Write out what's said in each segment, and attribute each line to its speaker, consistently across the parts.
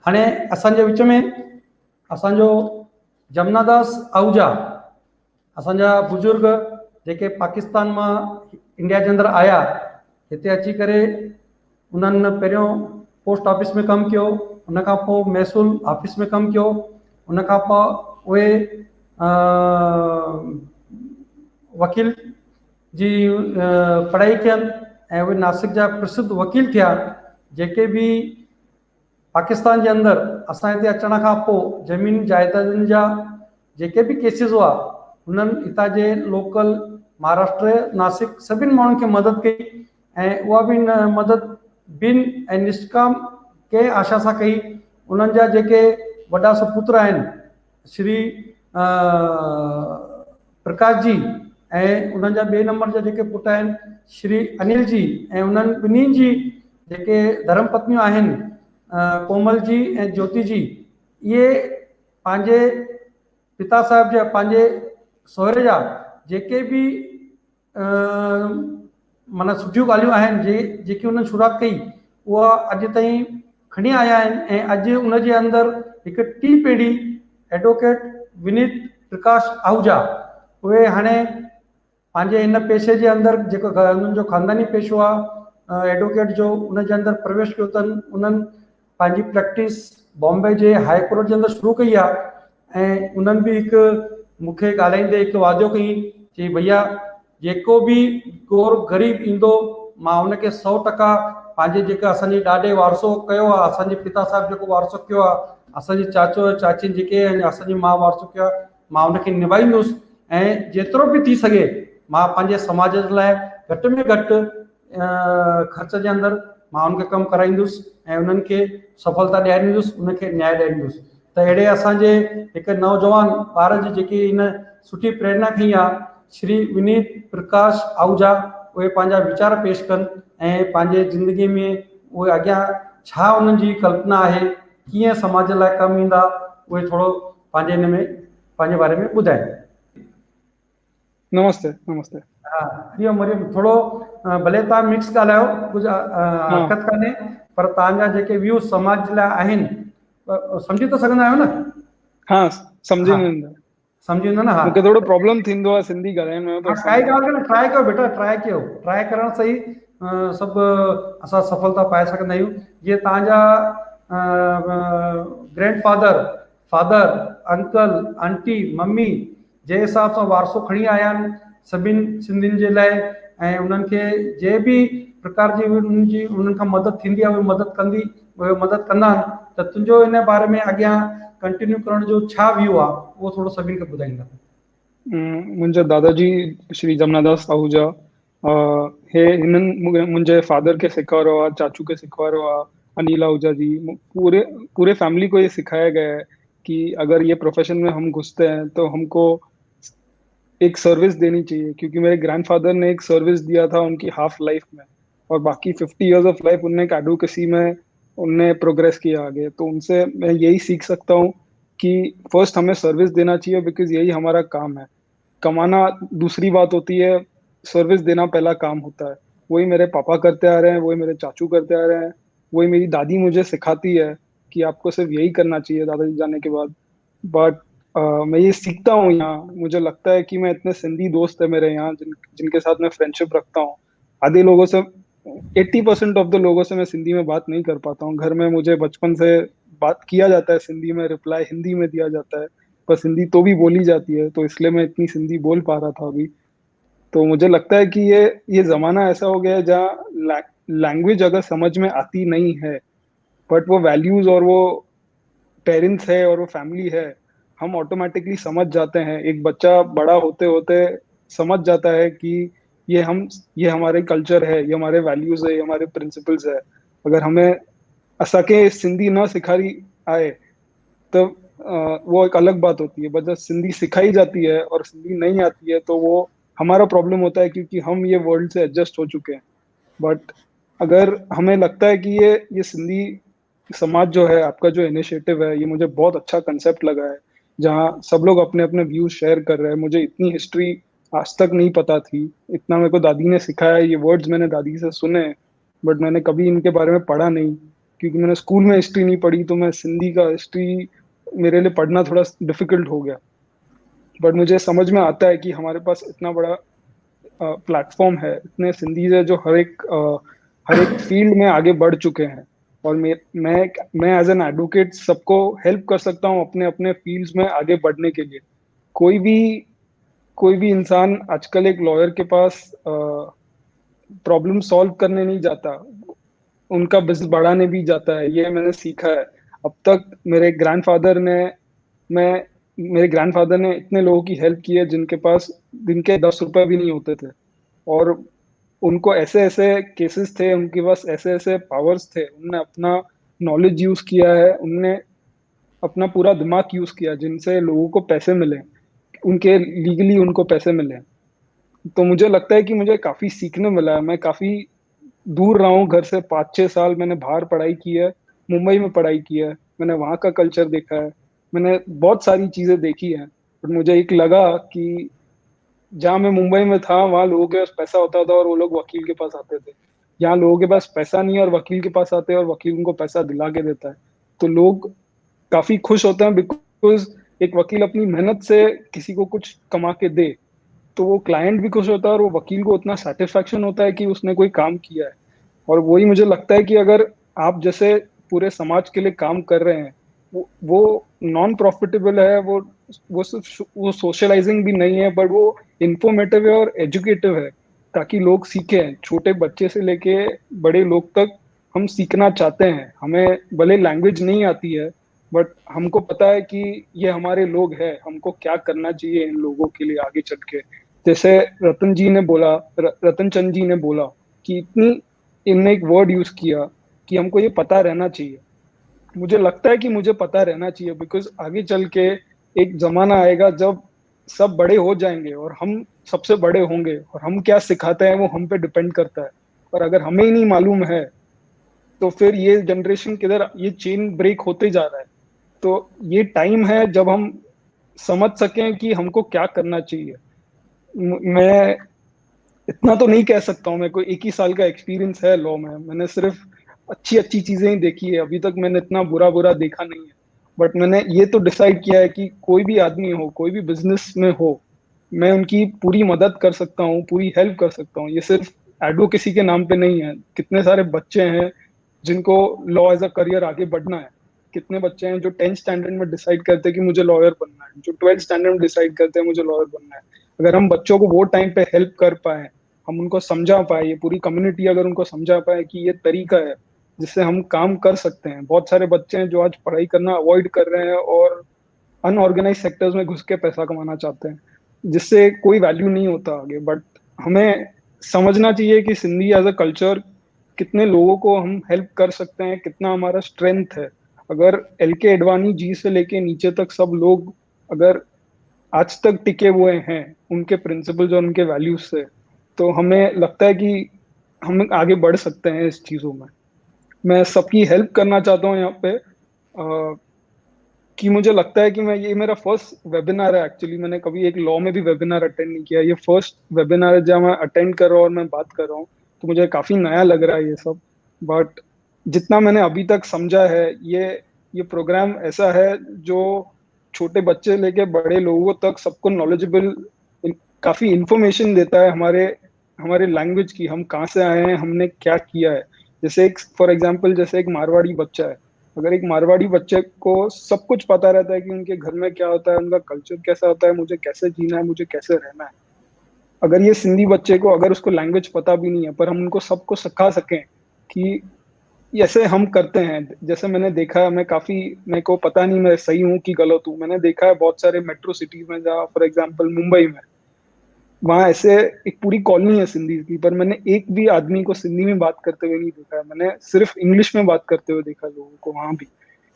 Speaker 1: हाणे असांजे विच में असांजो जमनादास आहूजा, असांजा बुजुर्ग जेके पाकिस्तान मां इंडिया जे अंदरि आया, हिते अची करे उन्हनि पहिरियों पोस्ट ऑफिस में कमु कयो, उन खां पोइ महसूल ऑफिस में कमु कयो, उन खां पोइ उहे वकील जी पढ़ाई कयनि ऐं उहे नासिक जा प्रसिद्ध वकील थिया। जेके बि पाकिस्तान जे अंदरि असां हिते अचण खां पोइ ज़मीन जाइदादनि जा जेके बि केसिस हुआ, उन्हनि हितां जे लोकल महाराष्ट्र नासिक सभिनि माण्हुनि खे मदद कई ऐं उहा बि मदद बिन ऐं निष्काम कंहिं आशा सां कई। उन्हनि जा जेके वॾा सुपुत्र आहिनि श्री प्रकाश जी ऐं उन्हनि जा ॿिए नंबर जा जेके पुट आहिनि श्री अनिल जी ऐं उन्हनि ॿिन्हिनि जी जेके धर्म पत्नियूं आहिनि कोमल जी ऐं ज्योति जी, इहे पंहिंजे पिता साहिब जा पंहिंजे सहुरे जा जेके बि माना सुठियूं ॻाल्हियूं आहिनि जेकी उन्हनि शुरूआत कई, उहा अॼु ताईं खणी आया आहिनि ऐं अॼु उन जे अंदरि हिकु टी पीढ़ी एडवोकेट विनीत प्रकाश आहूजा, उहे हाणे पंहिंजे हिन पेशे जे अंदरि जेको उन्हनि जो ख़ानदानी पेशो आहे एडवोकेट जो, उन जे अंदरि प्रवेश कयो अथनि। उन्हनि पंहिंजी प्रैक्टिस बॉम्बे जे हाई कोर्ट जे अंदरि शुरू कई आहे ऐं उन्हनि बि हिकु मूंखे ॻाल्हाईंदे हिकु वाइदो कई, चई भैया जेको बि गोर ग़रीब ईंदो मां उनखे 100% पंहिंजे जेका असांजे ॾाॾे वारसो कयो आहे, असांजे पिता साहिब जेको वारसो कयो आहे, असांजे चाचो चाची जेके आहिनि, असांजी माउ वारसो कयो आहे, मां उनखे निभाईंदुसि ऐं जेतिरो बि थी सघे मां पंहिंजे समाज जे लाइ घटि में घटि ख़र्च जे अंदरि मां उनखे कमु कराईंदुसि ऐं उन्हनि खे सफलता ॾियारींदुसि, उनखे न्याय ॾियारींदुसि। त अहिड़े असांजे हिकु नौजवान ॿार जी जेकी इन सुठी प्रेरणा खई आहे, श्री विनीत प्रकाश आहूजा, उहे पंहिंजा वीचार पेश कनि ऐं पंहिंजे ज़िंदगीअ में उहे अॻियां छा उन्हनि जी कल्पना आहे, कीअं समाज लाइ कमु ईंदा, उहे थोरो पंहिंजे हिन में पंहिंजे बारे में ॿुधाइनि।
Speaker 2: नमस्ते। नमस्ते।
Speaker 1: हा, हरिओम हरिओम। थोरो भले तव्हां मिक्स ॻाल्हायो, कुझु हरकत कान्हे, पर तव्हांजा जेके व्यूज़ समाज जे लाइ आहिनि सम्झी त सघंदा आहियो न?
Speaker 2: हाँ, सम्झी वेंदो।
Speaker 1: सम्झी वेंदो न? हा,
Speaker 2: मूंखे थोरो प्रॉब्लम थींदो आहे सिंधी ॻाल्हाइण में,
Speaker 1: काई ॻाल्हि कोन्हे, ट्राए कयो बेटा, ट्राए कयो, ट्राए करण सां ई सभु असां सफलता पाए सघंदा आहियूं। जीअं तव्हांजा grand father uncle aunty mummy जे हिसाब सां वारसो खणी आया आहिनि सभिनि सिंधियुनि जे लाइ ऐं उन्हनि खे जे बि प्रकार जी उन्हनि खां मदद थींदी आहे, उहे मदद कंदा आहिनि। त तुंहिंजो इन बारे में अॻियां कंटिन्यू करण जो छा व्यू आहे, उहो थोरो सभिनि खे ॿुधाईंदा।
Speaker 2: मुंहिंजा दादाजी श्री जमनादास आहूजा हे हिननि मुंहिंजे फादर खे सेखारियो आहे, चाचू खे सेखारियो आहे, अनिल आहूजा जी, पूरे फैमिली को ये सिखाया गया है कि अगर ये प्रोफेशन में हम घुसते हैं तो हमको एक सर्विस देनी चाहिए, क्योंकि मेरे ग्रैंडफादर ने एक सर्विस दिया था उनकी हाफ लाइफ में, और बाकी 50 इयर्स ऑफ लाइफ उनने एक एडवोकेसी में उनने प्रोग्रेस किया आगे। तो उनसे मैं यही सीख सकता हूँ कि फर्स्ट हमें सर्विस देना चाहिए, बिकॉज यही हमारा काम है। कमाना दूसरी बात होती है, सर्विस देना पहला काम होता है। वही मेरे पापा करते आ रहे हैं, वही मेरे चाचू करते आ रहे हैं, वही मेरी दादी मुझे सिखाती है कि आपको सिर्फ यही करना चाहिए दादाजी जाने के बाद। बट मैं ये सीखता हूँ यहाँ, मुझे लगता है कि मैं इतने सिंधी दोस्त है मेरे यहाँ जिनके साथ मैं फ्रेंडशिप रखता हूँ। आधे लोगों से 80% ऑफ द लोगों से मैं सिंधी में बात नहीं कर पाता हूँ। घर में मुझे बचपन से बात किया जाता है सिंधी में, रिप्लाई हिंदी में दिया जाता है, पर हिंदी तो भी बोली जाती है, तो इसलिए मैं इतनी सिंधी बोल पा रहा था अभी। तो मुझे लगता है कि ये जमाना ऐसा हो गया है जहाँ लैंग्वेज अगर समझ में आती नहीं है, बट वो वैल्यूज और वो पेरेंट्स है और वो फैमिली है, हम ऑटोमेटिकली समझ जाते हैं। एक बच्चा बड़ा होते होते समझ जाता है कि ये हमारे कल्चर है, ये हमारे वैल्यूज है, ये हमारे प्रिंसिपल्स है। अगर हमें असाके सिंधी ना सिखाई आए तो वो एक अलग बात होती है, बट जब सिंधी सिखाई जाती है और सिंधी नहीं आती है तो वो हमारा प्रॉब्लम होता है, क्योंकि हम ये वर्ल्ड से एडजस्ट हो चुके हैं। बट अगर हमें लगता है कि ये सिंधी समाज जो है, आपका जो इनिशिएटिव है, ये मुझे बहुत अच्छा कंसेप्ट लगा है, जहाँ सब लोग अपने अपने व्यूज शेयर कर रहे हैं। मुझे इतनी हिस्ट्री आज तक नहीं पता थी, इतना मेरे को दादी ने सिखाया, ये वर्ड्स मैंने दादी से सुने, बट मैंने कभी इनके बारे में पढ़ा नहीं। क्योंकि मैंने स्कूल में हिस्ट्री नहीं पढ़ी, तो मैं सिंधी का हिस्ट्री मेरे लिए पढ़ना थोड़ा डिफिकल्ट हो गया। बट मुझे समझ में आता है कि हमारे पास इतना बड़ा प्लेटफॉर्म है, इतने सिंधीज है जो हर एक फील्ड में आगे बढ़ चुके हैं। और मैं एज एन एडवोकेट सबको हेल्प कर सकता हूँ अपने अपने फील्ड्स में आगे बढ़ने के लिए। कोई भी कोई भी इंसान आजकल एक लॉयर के पास प्रॉब्लम सॉल्व करने नहीं जाता, उनका बिजनेस बढ़ाने भी जाता है। ये मैंने सीखा है। अब तक मैं मेरे ग्रैंडफादर ने इतने लोगों की हेल्प की है जिनके पास दिन के 10 रुपए भी नहीं होते थे, और उनको ऐसे ऐसे केसेस थे, उनके पास ऐसे ऐसे पावर्स थे, उनने अपना नॉलेज यूज किया है, उनने अपना पूरा दिमाग यूज किया जिनसे लोगों को पैसे मिले, उनके लीगली उनको पैसे मिले। तो मुझे लगता है कि मुझे काफी सीखने मिला है। मैं काफी दूर रहा हूँ घर से, 5-6 साल मैंने बाहर पढ़ाई की है, मुंबई में पढ़ाई की है, मैंने वहाँ का कल्चर देखा है, मैंने बहुत सारी चीजें देखी हैं। पर मुझे एक लगा कि जहाँ मैं मुंबई में था वहाँ लोगों के पास पैसा होता था और वो लोग वकील के पास आते थे। यहाँ लोगों के पास पैसा नहीं है और वकील के पास आते हैं और वकील उनको पैसा दिला के देता है। तो लोग काफी खुश होते हैं, बिकॉज एक वकील अपनी मेहनत से किसी को कुछ कमा के दे, तो वो क्लाइंट भी खुश होता है और वो वकील को उतना सेटिस्फेक्शन होता है कि उसने कोई काम किया है। और वही मुझे लगता है कि अगर आप जैसे पूरे समाज के लिए काम कर रहे हैं, वो नॉन प्रॉफिटेबल है, वो सिर्फ वो सोशलाइजिंग भी नहीं है, बट वो इंफॉर्मेटिव है और एजुकेटिव है, ताकि लोग सीखें। छोटे बच्चे से लेके बड़े लोग तक हम सीखना चाहते हैं। हमें भले लैंग्वेज नहीं आती है, बट हमको पता है कि ये हमारे लोग हैं, हमको क्या करना चाहिए इन लोगों के लिए आगे चल के। जैसे रतन चंद जी ने बोला कि इनने एक वर्ड यूज किया कि हमको ये पता रहना चाहिए। मुझे लगता है कि मुझे पता रहना चाहिए, बिकॉज आगे चल के एक जमाना आएगा जब सब बड़े हो जाएंगे और हम सबसे बड़े होंगे, और हम क्या सिखाते हैं वो हम पे डिपेंड करता है। और अगर हमें ही नहीं मालूम है, तो फिर ये जनरेशन किधर, ये चेन ब्रेक होते जा रहा है। तो ये टाइम है जब हम समझ सकें कि हमको क्या करना चाहिए। मैं इतना तो नहीं कह सकता हूँ, मेरे को 1 ही साल का एक्सपीरियंस है लॉ में, मैंने सिर्फ अच्छी अच्छी चीजें ही देखी है, अभी तक मैंने इतना बुरा बुरा देखा नहीं है। बट मैंने ये तो डिसाइड किया है कि कोई भी आदमी हो, कोई भी बिजनेस में हो, मैं उनकी पूरी मदद कर सकता हूँ, पूरी हेल्प कर सकता हूँ। ये सिर्फ एडवोकेसी के नाम पे नहीं है। कितने सारे बच्चे हैं जिनको लॉ एज अ करियर आगे बढ़ना है, कितने बच्चे हैं जो 10th स्टैंडर्ड में डिसाइड करते हैं कि मुझे लॉयर बनना है, जो 12th स्टैंडर्ड में डिसाइड करते हैं मुझे लॉयर बनना है। अगर हम बच्चों को वो टाइम पे हेल्प कर पाए, हम उनको समझा पाए, ये पूरी कम्युनिटी अगर उनको समझा पाए कि ये तरीका है जिससे हम काम कर सकते हैं। बहुत सारे बच्चे हैं जो आज पढ़ाई करना अवॉइड कर रहे हैं और अनऑर्गेनाइज सेक्टर्स में घुस के पैसा कमाना चाहते हैं, जिससे कोई वैल्यू नहीं होता आगे। बट हमें समझना चाहिए कि सिंधी एज अ कल्चर कितने लोगों को हम हेल्प कर सकते हैं, कितना हमारा स्ट्रेंथ है। अगर एल के एडवाणी जी से लेके नीचे तक सब लोग अगर आज तक टिके हुए हैं उनके प्रिंसिपल्स और उनके वैल्यूज से, तो हमें लगता है कि हम आगे बढ़ सकते हैं इस चीजों में। मैं सबकी हेल्प करना चाहता हूँ यहाँ पे। कि मुझे लगता है कि मैं, ये मेरा फर्स्ट वेबिनार है एक्चुअली, मैंने कभी एक लॉ में भी वेबिनार अटेंड नहीं किया, ये फर्स्ट वेबिनार है जहाँ मैं अटेंड कर रहा हूँ और मैं बात कर रहा हूँ। तो मुझे काफी नया लग रहा है ये सब। बट जितना मैंने अभी तक समझा है, ये प्रोग्राम ऐसा है जो छोटे बच्चे लेके बड़े लोगों तक सबको नॉलेजेबल, काफी इंफॉर्मेशन देता है हमारे हमारे लैंग्वेज की, हम कहाँ से आए हैं, हमने क्या किया है। जैसे एक फॉर एग्जाम्पल, जैसे एक मारवाड़ी बच्चा है, अगर एक मारवाड़ी बच्चे को सब कुछ पता रहता है कि उनके घर में क्या होता है, उनका कल्चर कैसा होता है, मुझे कैसे जीना है, मुझे कैसे रहना है। अगर ये सिंधी बच्चे को, अगर उसको लैंग्वेज पता भी नहीं है, पर हम उनको सबको सिखा सकें कि ऐसे हम करते हैं। जैसे मैंने देखा है, मेरे को पता नहीं मैं सही हूँ कि गलत हूँ, मैंने देखा है बहुत सारे मेट्रो सिटीज में, जहाँ फॉर एग्जाम्पल मुंबई में, वहां ऐसे एक पूरी कॉलोनी है सिंधी की, पर मैंने एक भी आदमी को सिंधी में बात करते हुए नहीं देखा है। मैंने सिर्फ इंग्लिश में बात करते हुए देखा लोगों को वहां भी।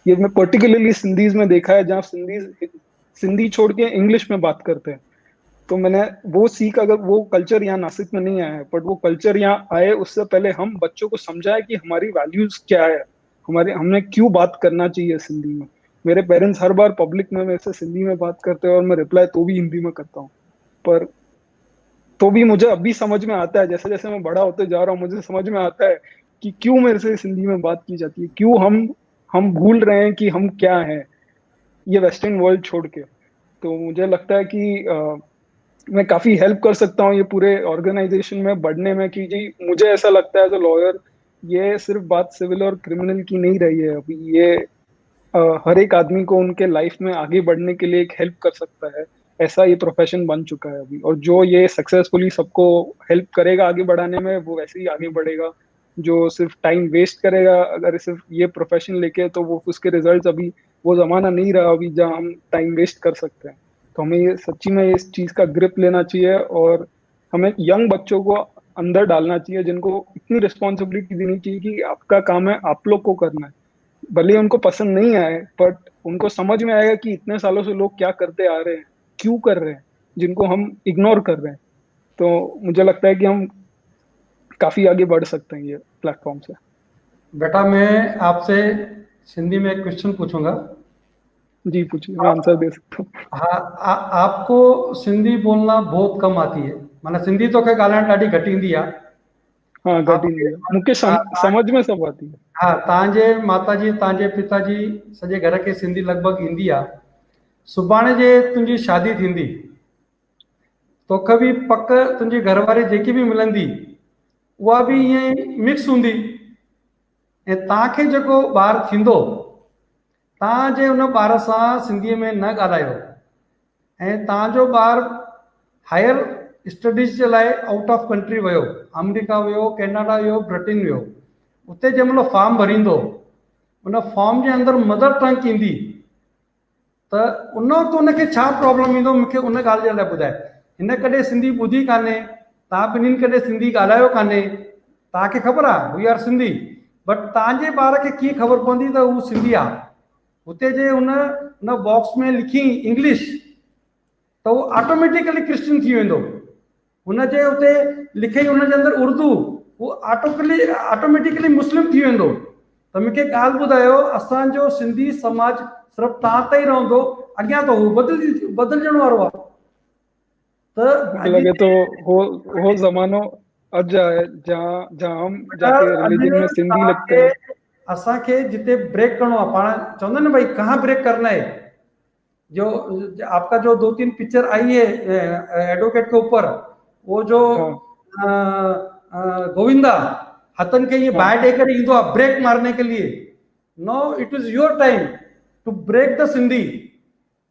Speaker 2: ये मैं पर्टिकुलरली सिंधीज में देखा है, जहाँ सिंधी छोड़ के इंग्लिश में बात करते हैं। तो मैंने वो सीख, अगर वो कल्चर यहाँ नासिक में नहीं आया है, बट वो कल्चर यहाँ आए उससे पहले हम बच्चों को समझाए कि हमारी वैल्यूज क्या है, हमारे हमें क्यों बात करना चाहिए सिंधी में। मेरे पेरेंट्स हर बार पब्लिक में मेरे से सिंधी में बात करते हैं और मैं रिप्लाई तो भी हिंदी में करता हूँ। पर तो भी मुझे अभी समझ में आता है, जैसे जैसे मैं बड़ा होते जा रहा हूँ मुझे समझ में आता है कि क्यों मेरे से सिंधी में बात की जाती है, क्यों हम भूल रहे हैं कि हम क्या हैं, ये वेस्टर्न वर्ल्ड छोड़ के। तो मुझे लगता है कि मैं काफी हेल्प कर सकता हूँ ये पूरे ऑर्गेनाइजेशन में बढ़ने में, कि जी मुझे ऐसा लगता है एज अ लॉयर, ये सिर्फ बात सिविल और क्रिमिनल की नहीं रही है अभी, ये हर एक आदमी को उनके लाइफ में आगे बढ़ने के लिए एक हेल्प कर सकता है, ऐसा ये प्रोफेशन बन चुका है अभी। और जो ये सक्सेसफुली सबको हेल्प करेगा आगे बढ़ाने में, वो वैसे ही आगे बढ़ेगा। जो सिर्फ टाइम वेस्ट करेगा अगर सिर्फ ये प्रोफेशन लेके, तो वो उसके रिजल्ट्स अभी, वो जमाना नहीं रहा अभी जहाँ हम टाइम वेस्ट कर सकते हैं। तो हमें ये सच्ची में इस चीज का ग्रिप लेना चाहिए, और हमें यंग बच्चों को अंदर डालना चाहिए, जिनको इतनी रिस्पॉन्सिबिलिटी देनी चाहिए कि आपका काम है आप लोग को करना है। भले ही उनको पसंद नहीं आए, बट उनको समझ में आएगा कि इतने सालों से लोग क्या करते आ रहे हैं, क्यों कर रहे हैं, जिनको हम इग्नोर कर रहे हैं। तो मुझे लगता है कि हम काफी आगे बढ़ सकते हैं ये प्लेटफॉर्म से।
Speaker 1: बेटा मैं आपसे सिंधी में एक क्वेश्चन पूछूंगा।
Speaker 2: जी पूछिए, मैं आंसर दे सकता हूँ।
Speaker 1: हाँ, आपको सिंधी बोलना बहुत कम आती है, माना सिंधी तो खे ॻाल्हाइण ॾाढी घटि ईंदी आहे।
Speaker 2: हाँ घटी
Speaker 1: आपके
Speaker 2: नहीं है, मुझे
Speaker 1: हा
Speaker 2: समझ में सब आती है।
Speaker 1: हा तव्हांजे माताजी तव्हांजे पिताजी सॼे घर खे सिंधी लॻभॻि ईंदी आहे। सुभाणे जे तुंहिंजी शादी थींदी, तोखे बि पक तुंहिंजी घरवारी जेकी बि मिलंदी उहा बि ईअं ई मिक्स हूंदी। ऐं तव्हांखे जेको ॿारु थींदो, तव्हां जे उन ॿार सां सिंधीअ में न ॻाल्हायो, ऐं तव्हांजो ॿारु हायर स्टडीज़ जे लाइ आउट ऑफ कंट्री वियो, अमेरिका वियो, कैनेडा वियो, ब्रिटेन वियो, उते जंहिं महिल फॉर्म भरींदो, उन फॉर्म जे अंदरि मदर टंग ईंदी, त उन वक़्तु उनखे छा प्रॉब्लम ईंदो, मूंखे उन ॻाल्हि जे लाइ ॿुधाए। हिन कॾहिं सिंधी ॿुधी कान्हे, तव्हां ॿिन्हिनि कॾहिं सिंधी ॻाल्हायो कान्हे, तव्हांखे ख़बर आहे वी आर सिंधी, बट तव्हांजे ॿार खे कीअं ख़बर पवंदी त हू सिंधी आहे। हुते जे उन बॉक्स में लिखी इंग्लिश, त उहो ऑटोमेटिकली क्रिश्चियन थी वेंदो। हुनजे हुते लिखे हुनजे अंदरि उर्दू, उहो ऑटोमेटिकली मुस्लिम थी वेंदो। त मूंखे ॻाल्हि ॿुधायो, असांजो सिंधी समाज सिर्फ़ु तव्हां ताईं रहंदो, अॻियां त हू बदिलजण वारो आहे। त
Speaker 2: मुझे
Speaker 1: अॼु
Speaker 2: लगे तो वो जमानो अज आए जहाँ जहाँ हम जाके रिलीजन में सिंधी लिखते
Speaker 1: तव्हांखे
Speaker 2: हैं।
Speaker 1: असांखे जिते ब्रेक करिणो आहे, पाण चवंदा आहिनि न भाई कहाँ ब्रेक करना है, जो आपका जो 2-3 पिक्चर आई है एडवोकेट के ऊपर, वो जो
Speaker 2: हाँ
Speaker 1: गोविंदा हथन के ये
Speaker 2: हाँ
Speaker 1: ॿाहिरि ॾेई करे ईंदो आहे ब्रेक मारने के लिए। No, it is your time to break the Sindhi.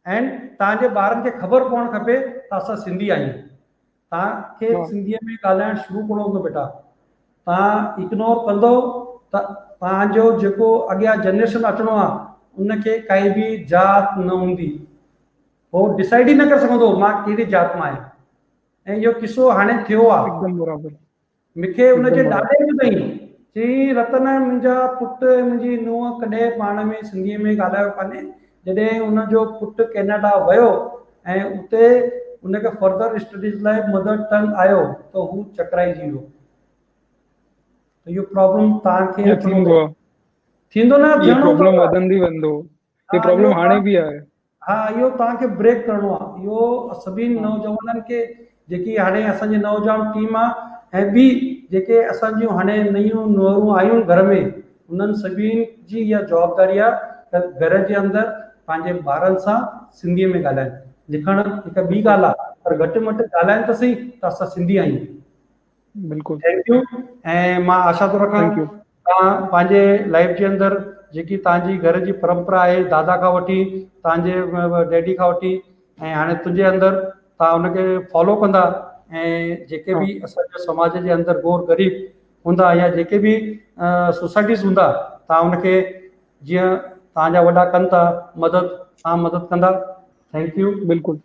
Speaker 1: And तव्हांजे ॿारनि खे ख़बर पवणु खपे त असां सिंधी आहियूं। तव्हांखे
Speaker 2: हाँ
Speaker 1: सिंधीअ में ॻाल्हाइणु शुरू करिणो हूंदो बेटा। तव्हां इग्नोर कंदो त तव्हांजो जेको अॻियां जनरेशन अचिणो आहे उनखे काई बि जात न हूंदी, हो डिसाइड ही न करे सघंदो मां कहिड़ी जात मां आहियां। ऐं इहो किस्सो हाणे थियो आहे,
Speaker 2: एकदम बराबर,
Speaker 1: मूंखे हुनजे
Speaker 2: एकदम बराबर।
Speaker 1: ॾाॾे ॿुधाई, चई रतन मुंहिंजा पुट मुंहिंजी नुंहुं कॾहिं पाण में सिंधीअ में ॻाल्हायो कान्हे। जॾहिं हुनजो पुटु कैनेडा वियो ऐं उते उनखे फर्दर स्टडीज़ लाइ मदर टंग आयो त हू चकराइजी वियो। त इहो प्रॉब्लम तव्हांखे
Speaker 2: ये
Speaker 1: अचिणो
Speaker 2: थींदो
Speaker 1: अथव,
Speaker 2: आहे,
Speaker 1: थींदो न
Speaker 2: ये
Speaker 1: थियणो
Speaker 2: प्रॉब्लम
Speaker 1: अथव।
Speaker 2: वधंदी वेंदो, ये
Speaker 1: हा
Speaker 2: प्रॉब्लम हाणे भी आहे।
Speaker 1: हा इहो तव्हांखे ब्रेक करिणो आहे। इहो सभिनी
Speaker 2: हाँ
Speaker 1: नौजवाननि खे, जेकी हाणे असांजी नौजवान टीम आहे ऐं ॿी जेके असांजूं हाणे नयूं नुंहरूं आयूं घर में, उन्हनि सभिनी जी इहा जवाबदारी आहे त घर जे अंदरि पंहिंजे ॿारनि सां सिंधीअ में ॻाल्हाइनि। लिखणु हिकु ॿी ॻाल्हि आहे, पर घटि में घटि ॻाल्हाइनि त सही त असां सिंधी आहियूं।
Speaker 2: बिल्कुल,
Speaker 1: थैंक यू। ऐं मां आशा थो रखां
Speaker 2: थैंक यू।
Speaker 1: तव्हां पंहिंजे लाइफ जे अंदरि जेकी तव्हांजी घर जी परंपरा आहे, दादा खां वठी तव्हांजे डैडी खां वठी ऐं हाणे तुंहिंजे अंदरि, तव्हां हुनखे फॉलो कंदा। ऐं जेके
Speaker 2: हाँ
Speaker 1: बि असांजे समाज जे अंदरि गोर ग़रीब हूंदा या जेके बि सोसाइटीज़ हूंदा, तव्हां हुनखे जीअं तव्हांजा वॾा कनि था मदद, तव्हां मदद कंदा। Thank you.
Speaker 2: बिल्कुल।